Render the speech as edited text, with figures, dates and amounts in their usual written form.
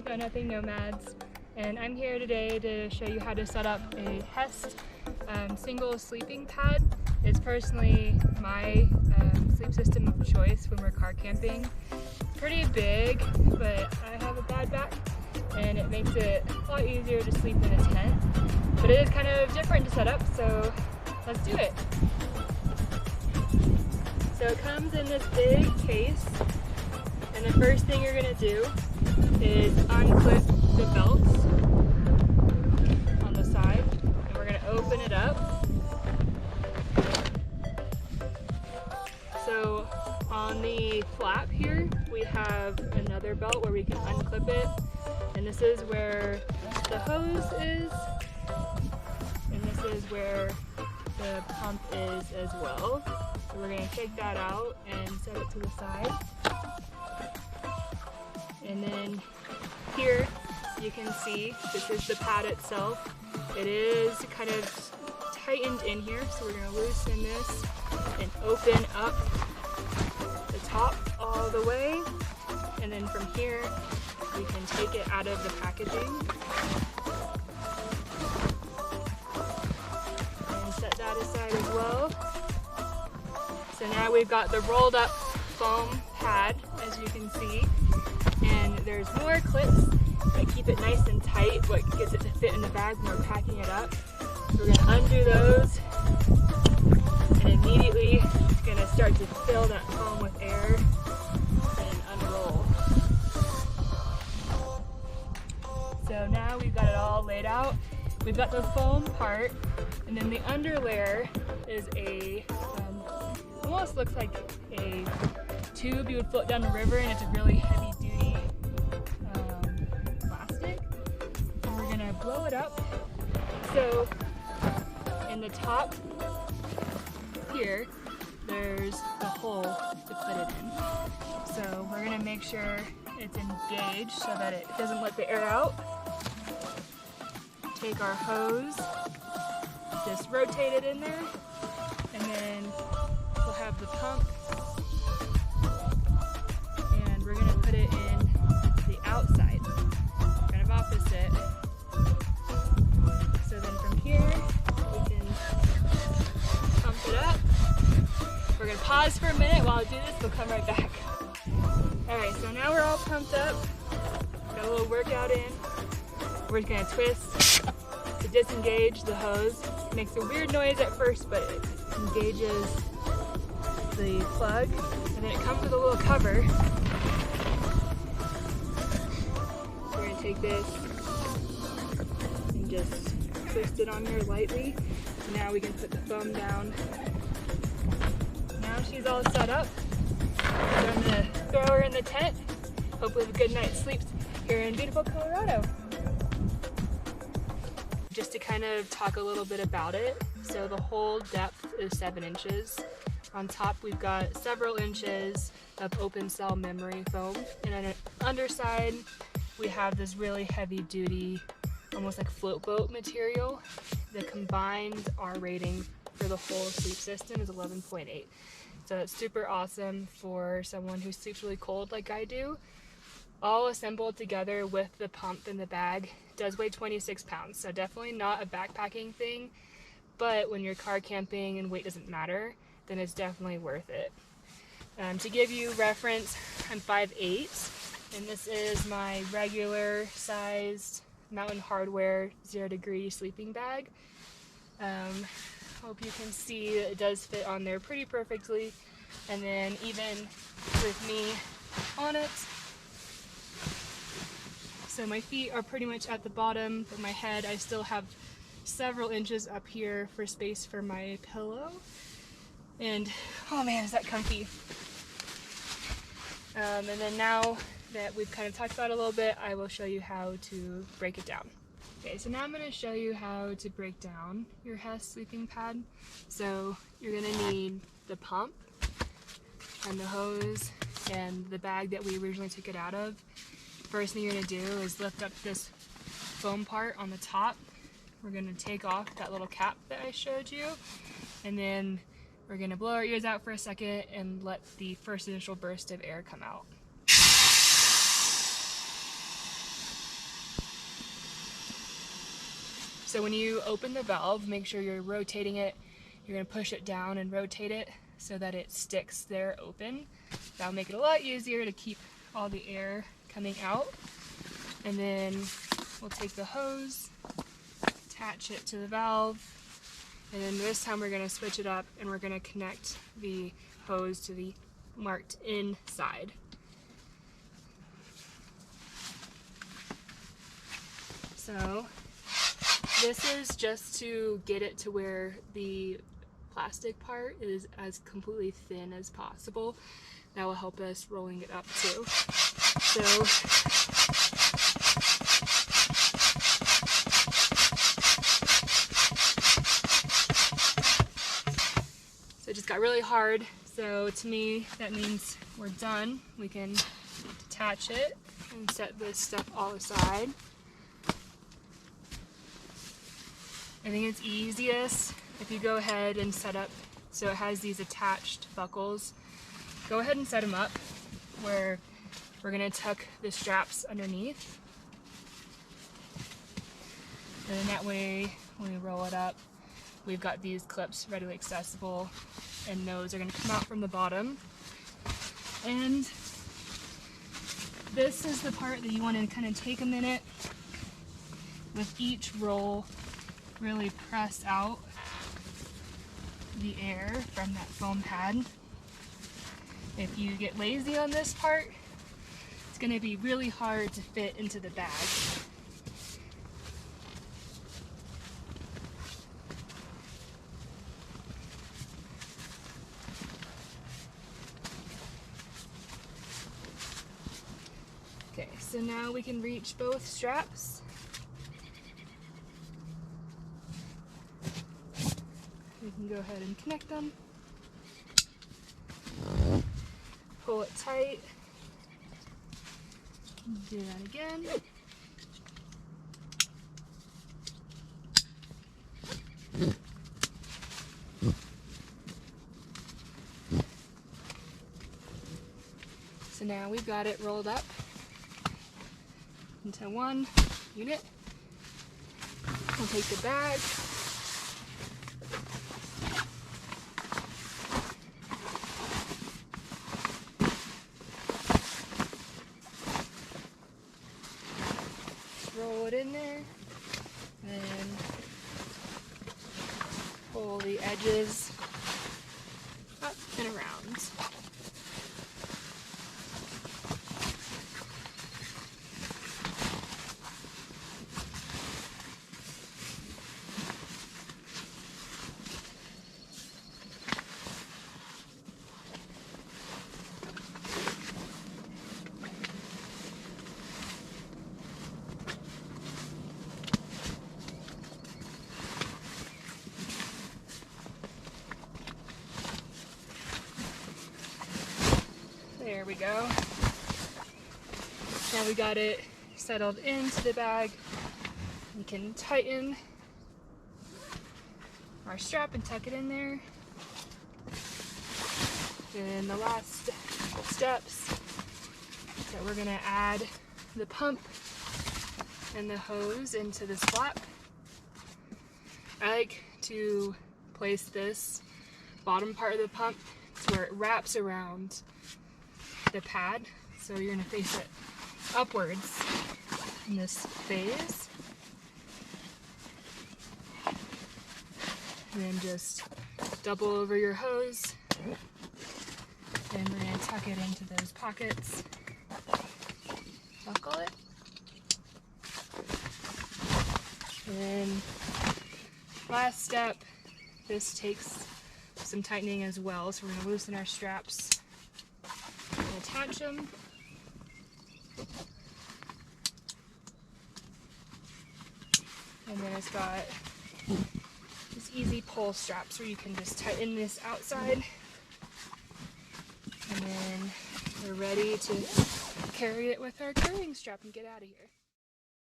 with Got Nothing Nomads, and I'm here today to show you how to set up a HEST single sleeping pad. It's personally my sleep system of choice when we're car camping. Pretty big, but I have a bad back and it makes it a lot easier to sleep in a tent. But it is kind of different to set up, so let's do it. So it comes in this big case, and the first thing you're gonna do is unclip the belts on the side, and we're gonna open it up. So on the flap here, we have another belt where we can unclip it, and this is where the hose is, and this is where the pump is as well. So we're going to take that out and set it to the side. And then here you can see this is the pad itself. It is kind of tightened in here, so we're going to loosen this and open up the top all the way. And then from here we can take it out of the packaging and set that aside as well. So now we've got the rolled up foam pad, as you can see, and there's more clips that keep it nice and tight, what gets it to fit in the bag when we're packing it up. So we're gonna undo those, and immediately it's gonna start to fill that foam with air and unroll. So now we've got it all laid out. We've got the foam part, and then the under layer is a almost looks like a tube you would float down the river, and it's a really heavy duty plastic. And we're gonna blow it up. So in the top here, there's the hole to put it in. So we're gonna make sure it's engaged so that it doesn't let the air out. Take our hose, just rotate it in there, and then we'll have the pump, and we're gonna put it in the outside, kind of opposite. So then from here, we can pump it up. We're gonna pause for a minute while I do this, we'll come right back. All right, so now we're all pumped up, got a little workout in. We're just gonna twist to disengage the hose. It makes a weird noise at first, but it engages the plug, and then it comes with a little cover. We're gonna take this and just twist it on here lightly. So now we can put the foam down. Now she's all set up. So I'm gonna throw her in the tent. Hopefully have a good night's sleep here in beautiful Colorado. Just to kind of talk a little bit about it. So the whole depth is 7 inches. On top we've got several inches of open cell memory foam, and on the underside we have this really heavy duty, almost like float boat material. The combined R rating for the whole sleep system is 11.8. So it's super awesome for someone who sleeps really cold like I do. All assembled together with the pump in the bag. It does weigh 26 pounds, so definitely not a backpacking thing, but when you're car camping and weight doesn't matter, then it's definitely worth it. To give you reference, I'm 5'8", and this is my regular sized Mountain Hardwear 0 degree sleeping bag. Hope you can see that it does fit on there pretty perfectly, and then even with me on it, so my feet are pretty much at the bottom, but my head, I still have several inches up here for space for my pillow. And oh man, is that comfy. And then now that we've kind of talked about it a little bit, I will show you how to break it down. Okay, so now I'm going to show you how to break down your HEST sleeping pad. So you're going to need the pump and the hose and the bag that we originally took it out of. First thing you're going to do is lift up this foam part on the top. We're going to take off that little cap that I showed you, and then we're going to blow our ears out for a second and let the first initial burst of air come out. So when you open the valve, make sure you're rotating it. You're going to push it down and rotate it so that it sticks there open. That'll make it a lot easier to keep all the air coming out. And then we'll take the hose, attach it to the valve, and then this time we're going to switch it up and we're going to connect the hose to the marked in side. So this is just to get it to where the plastic part is as completely thin as possible. That will help us rolling it up too. So it just got really hard. So to me, that means we're done. We can detach it and set this stuff all aside. I think it's easiest if you go ahead and set up, so it has these attached buckles. Go ahead and set them up where we're going to tuck the straps underneath. And then that way, when we roll it up, we've got these clips readily accessible, and those are going to come out from the bottom. And this is the part that you want to kind of take a minute with each roll. Really press out the air from that foam pad. If you get lazy on this part, it's going to be really hard to fit into the bag. Okay, so now we can reach both straps. We can go ahead and connect them. Pull it tight. Do that again. So now we've got it rolled up into one unit. We'll take the bag. Roll it in there, and pull the edges up and around. There we go. Now we got it settled into the bag. We can tighten our strap and tuck it in there. And the last steps is that we're going to add the pump and the hose into this flap. I like to place this bottom part of the pump to where it wraps around the pad, so you're going to face it upwards in this phase, and then just double over your hose, and we're going to tuck it into those pockets, buckle it, and then last step, this takes some tightening as well, so we're going to loosen our straps and attach them. And then it's got these easy pull straps where you can just tighten this outside. And then we're ready to carry it with our carrying strap and get out of here.